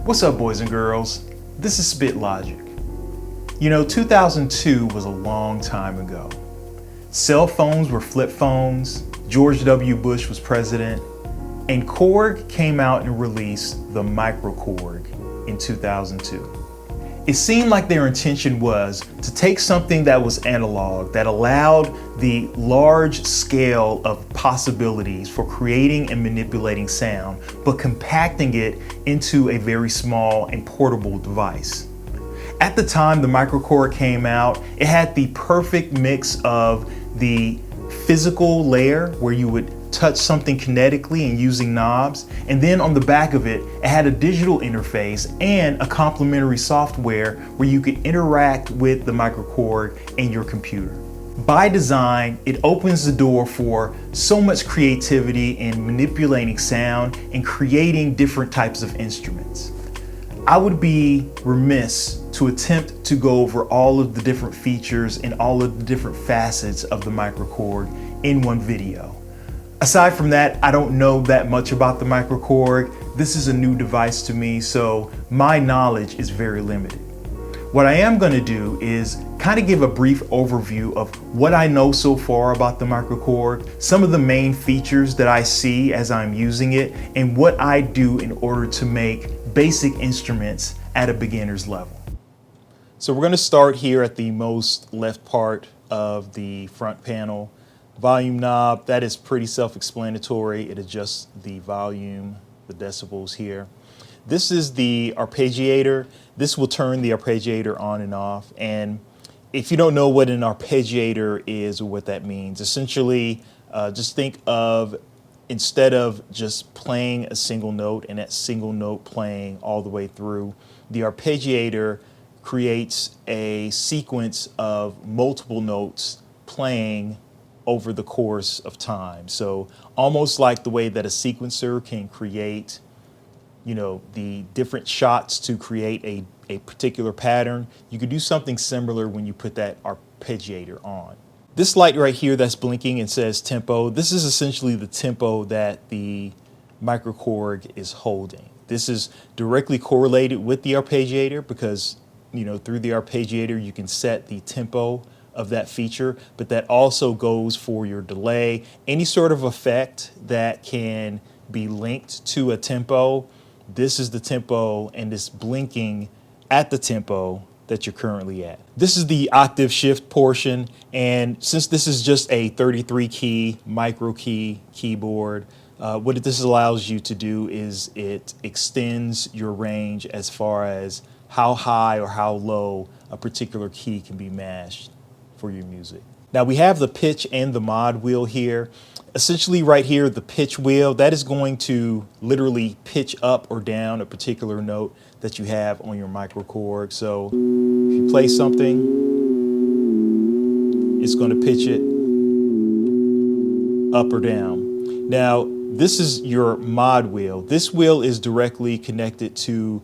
What's up, boys and girls? This is Spit Logic. You know, 2002 was a long time ago. Cell phones were flip phones, George W. Bush was president, and Korg came out and released the MicroKorg in 2002. It seemed like their intention was to take something that was analog, that allowed the large scale of possibilities for creating and manipulating sound, but compacting it into a very small and portable device. At the time the MicroKorg came out, it had the perfect mix of the physical layer where you would touch something kinetically and using knobs, and then on the back of it, it had a digital interface and a complementary software where you could interact with the MicroKorg and your computer. By design, it opens the door for so much creativity in manipulating sound and creating different types of instruments. I would be remiss to attempt to go over all of the different features and all of the different facets of the MicroKorg in one video. Aside from that, I don't know that much about the MicroKorg. This is a new device to me, so my knowledge is very limited. What I am going to do is kind of give a brief overview of what I know so far about the MicroKorg, some of the main features that I see as I'm using it, and what I do in order to make basic instruments at a beginner's level. So we're going to start here at the most left part of the front panel. Volume knob, that is pretty self-explanatory. It adjusts the volume, the decibels here. This is the arpeggiator. This will turn the arpeggiator on and off. And if you don't know what an arpeggiator is or what that means, essentially just think of, instead of just playing a single note and that single note playing all the way through, the arpeggiator creates a sequence of multiple notes playing over the course of time. So almost like the way that a sequencer can create, you know, the different shots to create a particular pattern, you could do something similar when you put that arpeggiator on. This light right here that's blinking and says tempo, this is essentially the tempo that the MicroKorg is holding. This is directly correlated with the arpeggiator because, you know, through the arpeggiator you can set the tempo of that feature, but that also goes for your delay. Any sort of effect that can be linked to a tempo, this is the tempo and it's blinking at the tempo that you're currently at. This is the octave shift portion, and since this is just a 33 key micro key keyboard, what this allows you to do is it extends your range as far as how high or how low a particular key can be mashed for your music. Now we have the pitch and the mod wheel here. Essentially right here, the pitch wheel, that is going to literally pitch up or down a particular note that you have on your MicroKorg. So if you play something, it's going to pitch it up or down. Now this is your mod wheel. This wheel is directly connected to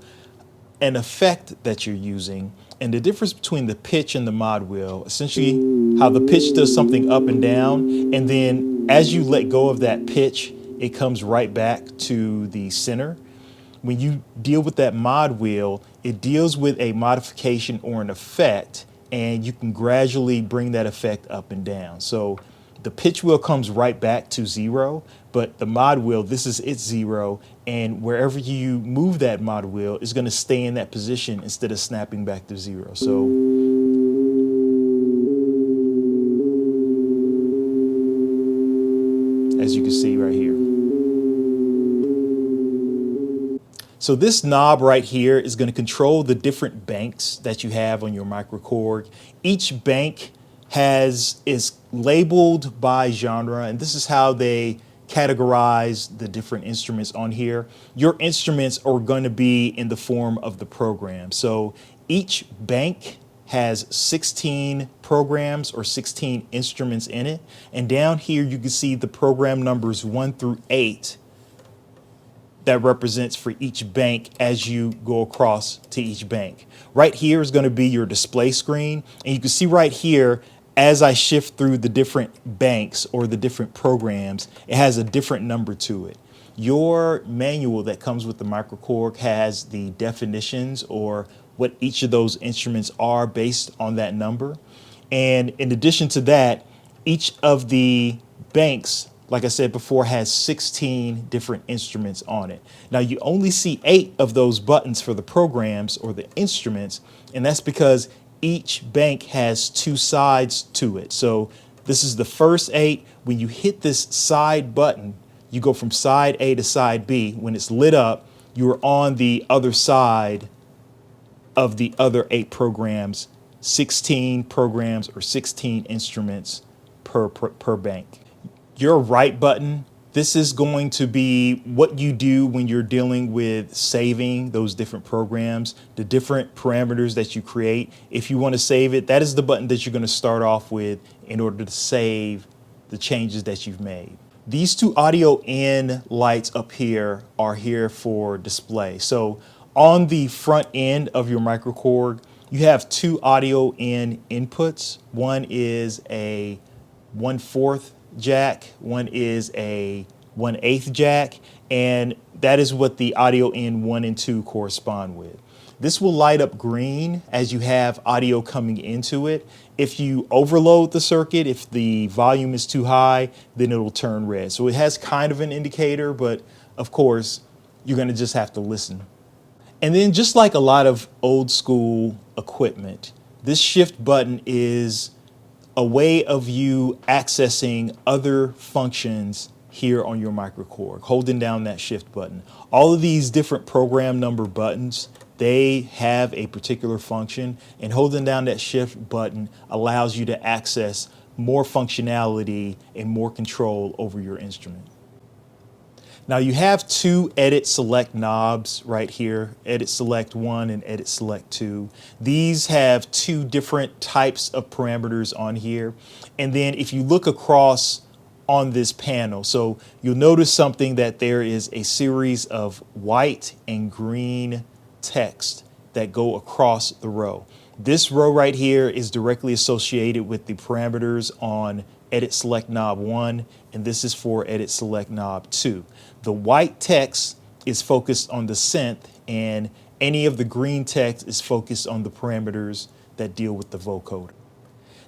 an effect that you're using. And the difference between the pitch and the mod wheel, essentially how the pitch does something up and down, and then as you let go of that pitch, it comes right back to the center. When you deal with that mod wheel, it deals with a modification or an effect, and you can gradually bring that effect up and down. So the pitch wheel comes right back to zero, but the mod wheel, this is its zero, and wherever you move that mod wheel, it's going to stay in that position instead of snapping back to zero. So as you can see right here. So this knob right here is going to control the different banks that you have on your MicroKorg. Each bank is labeled by genre, and this is how they categorize the different instruments on here. Your instruments are going to be in the form of the program. So each bank has 16 programs or 16 instruments in it, and down here you can see the program numbers 1 through 8 that represents for each bank as you go across to each bank. Right here is going to be your display screen, and you can see right here as I shift through the different banks or the different programs, it has a different number to it. Your manual that comes with the MicroKorg has the definitions or what each of those instruments are based on that number. And in addition to that, each of the banks, like I said before, has 16 different instruments on it. Now you only see 8 of those buttons for the programs or the instruments, and that's because each bank has 2 sides to it. So this is the first 8. When you hit this side button, you go from side A to side B. When it's lit up, you're on the other side of the other 8 programs, 16 programs or 16 instruments per bank. Your right button, this is going to be what you do when you're dealing with saving those different programs, the different parameters that you create. If you want to save it, that is the button that you're going to start off with in order to save the changes that you've made. These 2 audio in lights up here are here for display. So on the front end of your MicroKorg, you have 2 audio in inputs. One is a 1/4 jack, one is a 1/8 jack, and that is what the audio in 1 and 2 correspond with. This will light up green as you have audio coming into it. If you overload the circuit, if the volume is too high, then it'll turn red. So it has kind of an indicator, but of course, you're going to just have to listen. And then just like a lot of old school equipment, this shift button is a way of you accessing other functions here on your MicroKorg, holding down that shift button. All of these different program number buttons, they have a particular function, and holding down that shift button allows you to access more functionality and more control over your instrument. Now you have 2 edit select knobs right here, edit select 1 and edit select 2. These have 2 different types of parameters on here. And then if you look across on this panel, so you'll notice something that there is a series of white and green text that go across the row. This row right here is directly associated with the parameters on edit select knob 1, and this is for edit select knob 2. The white text is focused on the synth, and any of the green text is focused on the parameters that deal with the vocoder.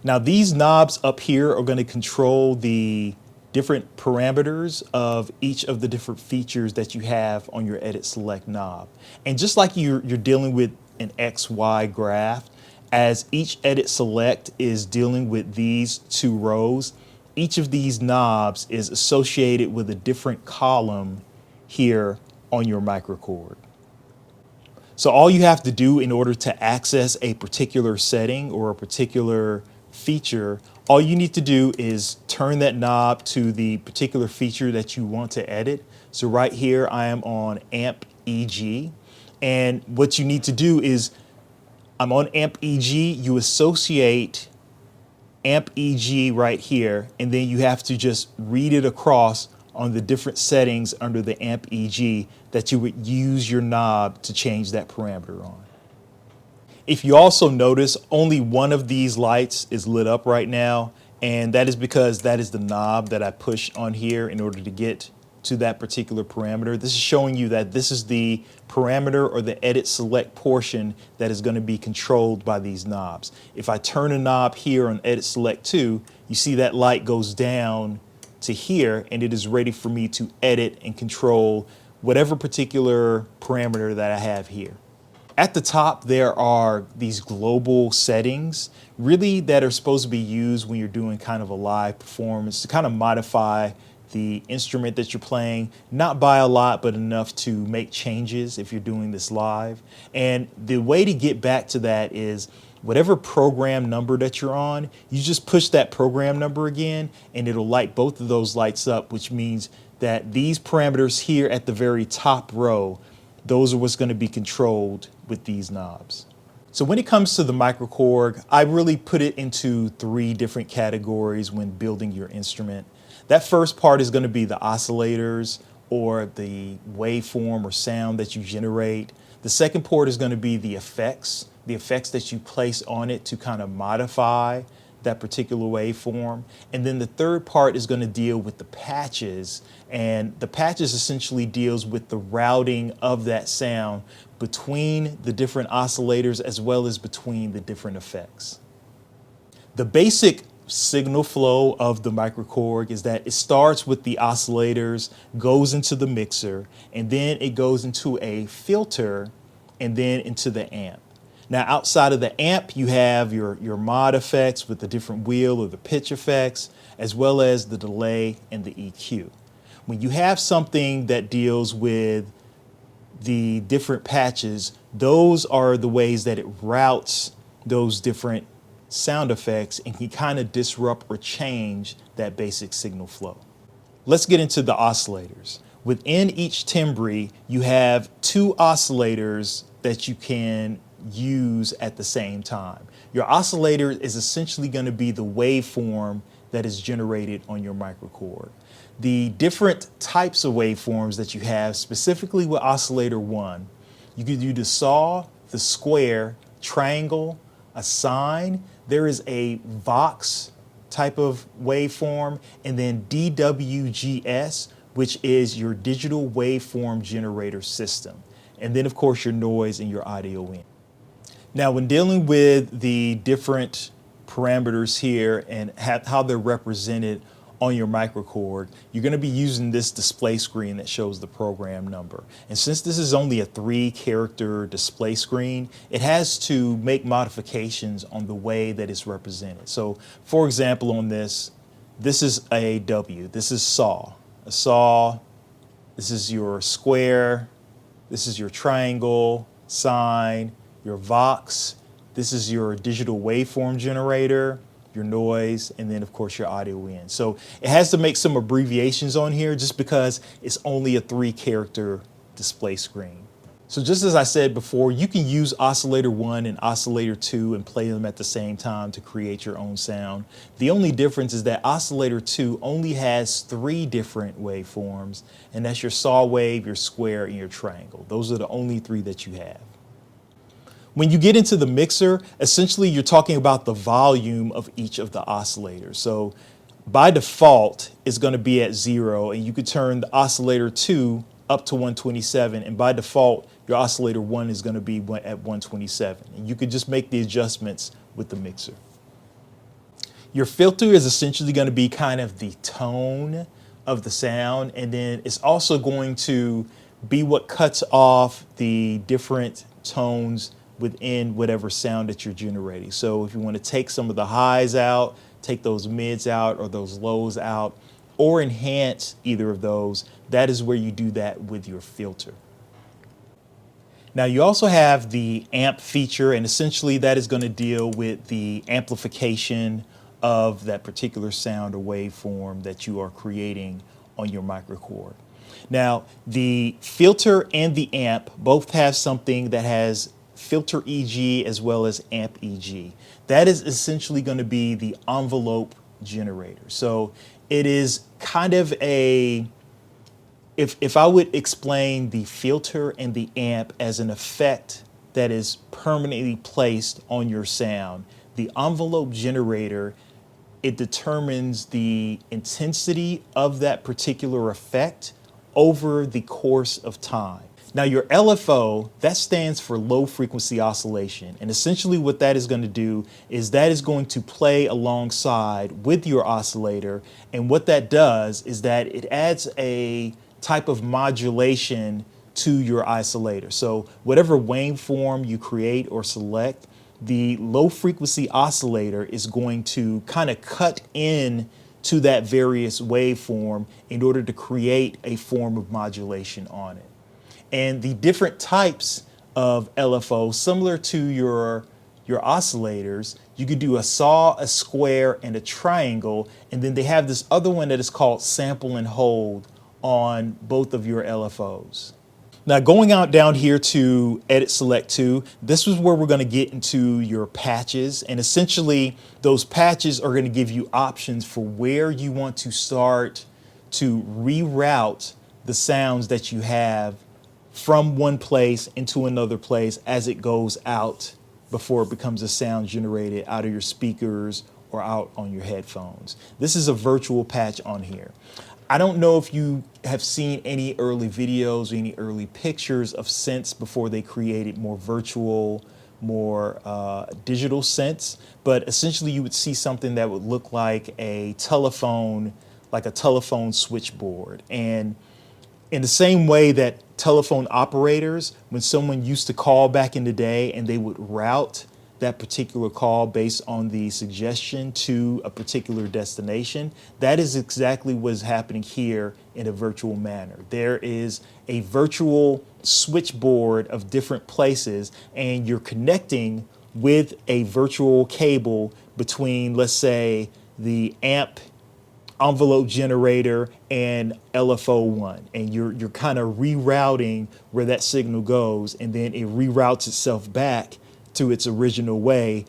Now these knobs up here are going to control the different parameters of each of the different features that you have on your edit select knob. And just like you're dealing with an XY graph, as each edit select is dealing with these 2 rows, each of these knobs is associated with a different column here on your MicroKorg. So all you have to do in order to access a particular setting or a particular feature, all you need to do is turn that knob to the particular feature that you want to edit. So right here I am on amp EG, and what you need to do is I'm on amp EG, you associate amp EG right here, and then you have to just read it across on the different settings under the amp EG that you would use your knob to change that parameter on. If you also notice, only one of these lights is lit up right now, and that is because that is the knob that I push on here in order to get to that particular parameter. This is showing you that this is the parameter or the edit select portion that is going to be controlled by these knobs. If I turn a knob here on edit select 2, you see that light goes down to here, and it is ready for me to edit and control whatever particular parameter that I have here. At the top, there are these global settings, really that are supposed to be used when you're doing kind of a live performance to kind of modify the instrument that you're playing, not by a lot, but enough to make changes if you're doing this live. And the way to get back to that is whatever program number that you're on, you just push that program number again, and it'll light both of those lights up, which means that these parameters here at the very top row, those are what's going to be controlled with these knobs. So when it comes to the MicroKorg, I really put it into 3 different categories when building your instrument. That first part is going to be the oscillators or the waveform or sound that you generate. The second part is going to be the effects that you place on it to kind of modify that particular waveform. And then the third part is going to deal with the patches. And the patches essentially deals with the routing of that sound between the different oscillators as well as between the different effects. The basic signal flow of the MicroKorg is that it starts with the oscillators, goes into the mixer, and then it goes into a filter and then into the amp. Now, outside of the amp, you have your mod effects with the different wheel or the pitch effects, as well as the delay and the EQ. When you have something that deals with the different patches, those are the ways that it routes those different sound effects and can kind of disrupt or change that basic signal flow. Let's get into the oscillators. Within each timbre, you have two oscillators that you can use at the same time. Your oscillator is essentially going to be the waveform that is generated on your MicroKorg. The different types of waveforms that you have, specifically with oscillator 1, you could do the saw, the square, triangle, a sine. There is a Vox type of waveform, and then DWGS, which is your digital waveform generator system. And then, of course, your noise and your audio in. Now, when dealing with the different parameters here and how they're represented on your MicroKorg, you're going to be using this display screen that shows the program number. And since this is only a 3-character display screen, it has to make modifications on the way that it's represented. So, for example, on this is a W. This is saw. A saw. This is your square. This is your triangle, sine, your Vox. This is your digital waveform generator, your noise, and then of course your audio in. So it has to make some abbreviations on here just because it's only a 3-character display screen. So just as I said before, you can use oscillator 1 and oscillator 2 and play them at the same time to create your own sound. The only difference is that oscillator 2 only has 3 different waveforms, and that's your saw wave, your square, and your triangle. Those are the only 3 that you have. When you get into the mixer, essentially you're talking about the volume of each of the oscillators. So by default, it's going to be at 0, and you could turn the oscillator 2 up to 127, and by default, your oscillator 1 is going to be at 127. And you could just make the adjustments with the mixer. Your filter is essentially going to be kind of the tone of the sound, and then it's also going to be what cuts off the different tones within whatever sound that you're generating. So if you want to take some of the highs out, take those mids out or those lows out, or enhance either of those, that is where you do that with your filter. Now you also have the amp feature, and essentially that is going to deal with the amplification of that particular sound or waveform that you are creating on your MicroKorg. Now the filter and the amp both have something that has filter EG as well as amp EG. That is essentially going to be the envelope generator. So it is kind of a, if I would explain the filter and the amp as an effect that is permanently placed on your sound, the envelope generator, it determines the intensity of that particular effect over the course of time. Now your LFO, that stands for low frequency oscillation. And essentially what that is going to do is that is going to play alongside with your oscillator. And what that does is that it adds a type of modulation to your oscillator. So whatever waveform you create or select, the low frequency oscillator is going to kind of cut in to that various waveform in order to create a form of modulation on it. And the different types of LFO, similar to your oscillators, you could do a saw, a square, and a triangle, and then they have this other one that is called sample and hold on both of your LFOs. Now going out down here to Edit Select 2, this is where we're going to get into your patches, and essentially those patches are going to give you options for where you want to start to reroute the sounds that you have from one place into another place as it goes out before it becomes a sound generated out of your speakers or out on your headphones. This is a virtual patch on here. I don't know if you have seen any early videos or any early pictures of synths before they created more virtual, more digital synths, but essentially you would see something that would look like a telephone switchboard. And in the same way that telephone operators, when someone used to call back in the day and they would route that particular call based on the suggestion to a particular destination, that is exactly what's happening here in a virtual manner. There is a virtual switchboard of different places, and you're connecting with a virtual cable between, let's say, the amp envelope generator and LFO1, and you're kind of rerouting where that signal goes, and then it reroutes itself back to its original way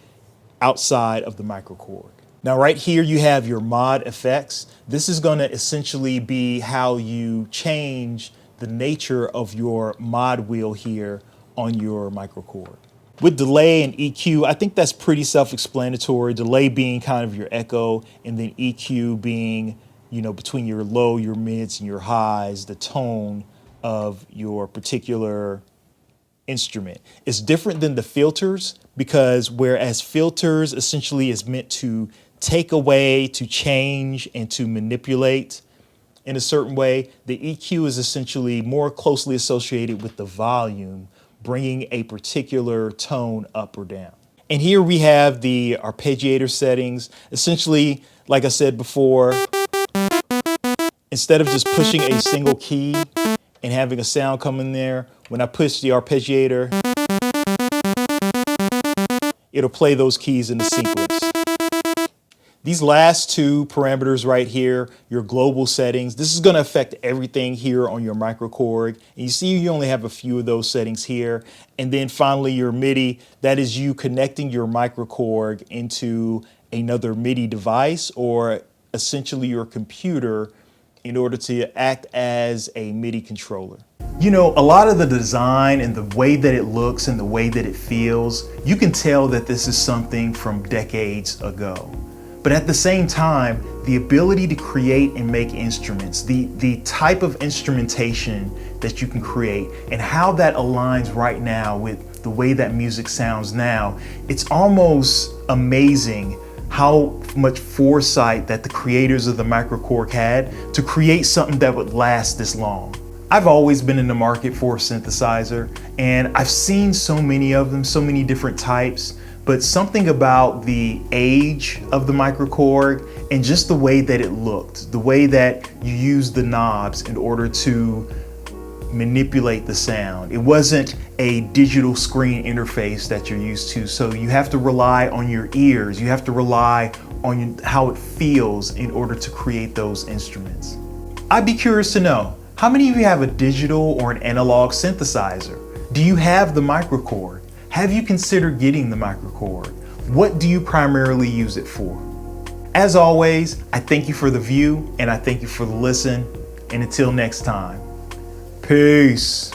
outside of the MicroKorg. Now right here you have your mod effects. This is going to essentially be how you change the nature of your mod wheel here on your MicroKorg. With delay and EQ, I think that's pretty self-explanatory. Delay being kind of your echo, and then EQ being, between your low, your mids, and your highs, the tone of your particular instrument. It's different than the filters, because whereas filters essentially is meant to take away, to change, and to manipulate in a certain way, the EQ is essentially more closely associated with the volume, bringing a particular tone up or down. And here we have the arpeggiator settings. Essentially, like I said before, instead of just pushing a single key and having a sound come in there, when I push the arpeggiator, it'll play those keys in the sequence. These last two parameters right here, your global settings, this is going to affect everything here on your MicroKorg. And you see you only have a few of those settings here. And then finally your MIDI, that is you connecting your MicroKorg into another MIDI device, or essentially your computer, in order to act as a MIDI controller. A lot of the design and the way that it looks and the way that it feels, you can tell that this is something from decades ago. But at the same time, the ability to create and make instruments, the type of instrumentation that you can create, and how that aligns right now with the way that music sounds now, it's almost amazing how much foresight that the creators of the MicroKorg had to create something that would last this long. I've always been in the market for a synthesizer, and I've seen so many of them, so many different types, but something about the age of the MicroKorg and just the way that it looked, the way that you used the knobs in order to manipulate the sound. It wasn't a digital screen interface that you're used to, so you have to rely on your ears, you have to rely on how it feels in order to create those instruments. I'd be curious to know, how many of you have a digital or an analog synthesizer? Do you have the MicroKorg? Have you considered getting the MicroKorg? What do you primarily use it for? As always, I thank you for the view, and I thank you for the listen, and until next time, peace.